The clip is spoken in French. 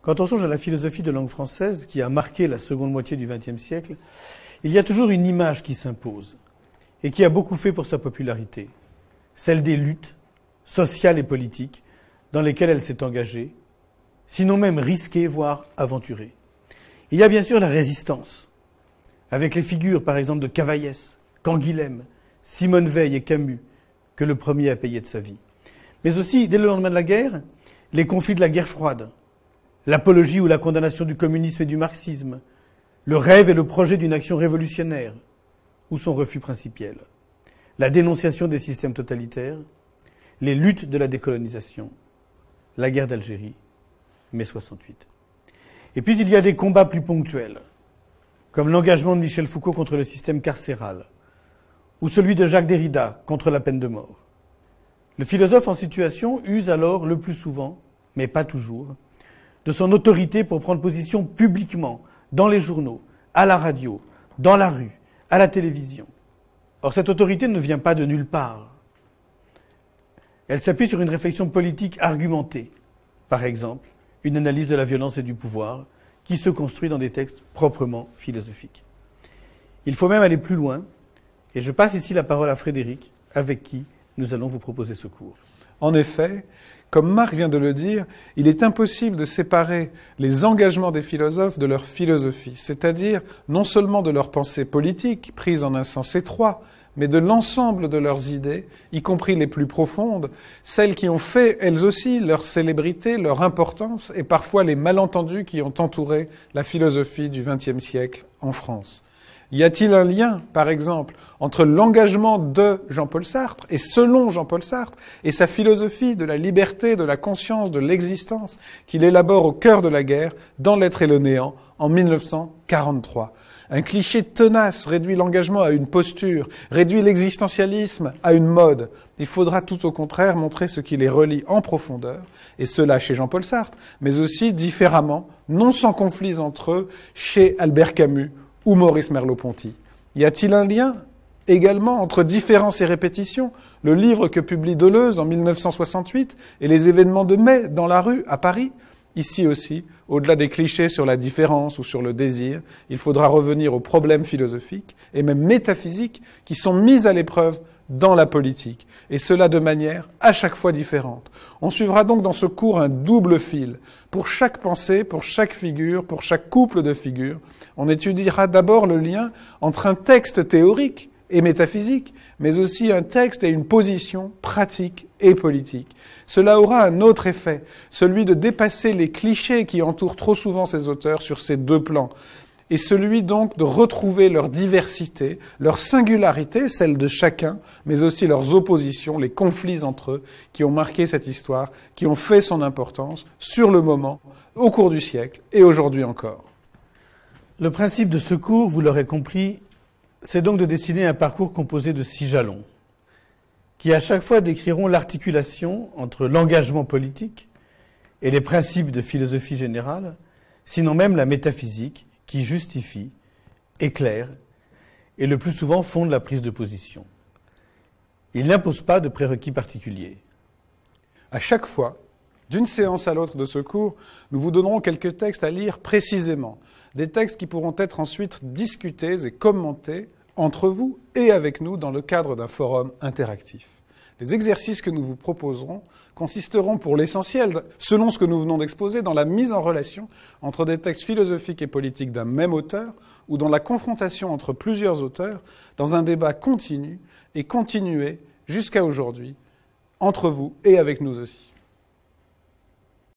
Quand on songe à la philosophie de langue française qui a marqué la seconde moitié du XXe siècle, il y a toujours une image qui s'impose et qui a beaucoup fait pour sa popularité, celle des luttes sociales et politiques dans lesquelles elle s'est engagée, sinon même risquée, voire aventurée. Il y a bien sûr la résistance, avec les figures par exemple de Cavaillès, Canguilhem, Simone Veil et Camus, que le premier a payé de sa vie. Mais aussi, dès le lendemain de la guerre, les conflits de la guerre froide, l'apologie ou la condamnation du communisme et du marxisme, le rêve et le projet d'une action révolutionnaire, ou son refus principiel, la dénonciation des systèmes totalitaires, les luttes de la décolonisation, la guerre d'Algérie, mai 68. Et puis il y a des combats plus ponctuels, comme l'engagement de Michel Foucault contre le système carcéral, ou celui de Jacques Derrida contre la peine de mort. Le philosophe en situation use alors le plus souvent, mais pas toujours, de son autorité pour prendre position publiquement, dans les journaux, à la radio, dans la rue, à la télévision. Or, cette autorité ne vient pas de nulle part. Elle s'appuie sur une réflexion politique argumentée. Par exemple, une analyse de la violence et du pouvoir qui se construit dans des textes proprement philosophiques. Il faut même aller plus loin, et je passe ici la parole à Frédéric, avec qui nous allons vous proposer ce cours. En effet, comme Marc vient de le dire, il est impossible de séparer les engagements des philosophes de leur philosophie, c'est-à-dire non seulement de leur pensée politique, prise en un sens étroit, mais de l'ensemble de leurs idées, y compris les plus profondes, celles qui ont fait, elles aussi, leur célébrité, leur importance, et parfois les malentendus qui ont entouré la philosophie du XXe siècle en France. Y a-t-il un lien, par exemple, entre l'engagement de Jean-Paul Sartre, et selon Jean-Paul Sartre, et sa philosophie de la liberté, de la conscience, de l'existence, qu'il élabore au cœur de la guerre, dans L'être et le néant, en 1943 ? Un cliché tenace réduit l'engagement à une posture, réduit l'existentialisme à une mode. Il faudra tout au contraire montrer ce qui les relie en profondeur, et cela chez Jean-Paul Sartre, mais aussi différemment, non sans conflits entre eux, chez Albert Camus ou Maurice Merleau-Ponty. Y a-t-il un lien également entre Différence et répétition, le livre que publie Deleuze en 1968, et les événements de mai dans la rue à Paris? Ici aussi, au-delà des clichés sur la différence ou sur le désir, il faudra revenir aux problèmes philosophiques et même métaphysiques qui sont mis à l'épreuve dans la politique, et cela de manière à chaque fois différente. On suivra donc dans ce cours un double fil. Pour chaque pensée, pour chaque figure, pour chaque couple de figures, on étudiera d'abord le lien entre un texte théorique et métaphysique, mais aussi un texte et une position pratique et politique. Cela aura un autre effet, celui de dépasser les clichés qui entourent trop souvent ces auteurs sur ces deux plans, et celui donc de retrouver leur diversité, leur singularité, celle de chacun, mais aussi leurs oppositions, les conflits entre eux, qui ont marqué cette histoire, qui ont fait son importance sur le moment, au cours du siècle, et aujourd'hui encore. Le principe de ce cours, vous l'aurez compris, c'est donc de dessiner un parcours composé de 6 jalons, qui à chaque fois décriront l'articulation entre l'engagement politique et les principes de philosophie générale, sinon même la métaphysique, qui justifie, éclaire et le plus souvent fonde la prise de position. Il n'impose pas de prérequis particuliers. À chaque fois, d'une séance à l'autre de ce cours, nous vous donnerons quelques textes à lire précisément, des textes qui pourront être ensuite discutés et commentés entre vous et avec nous dans le cadre d'un forum interactif. Les exercices que nous vous proposerons consisteront pour l'essentiel, selon ce que nous venons d'exposer, dans la mise en relation entre des textes philosophiques et politiques d'un même auteur ou dans la confrontation entre plusieurs auteurs dans un débat continu et continué jusqu'à aujourd'hui, entre vous et avec nous aussi.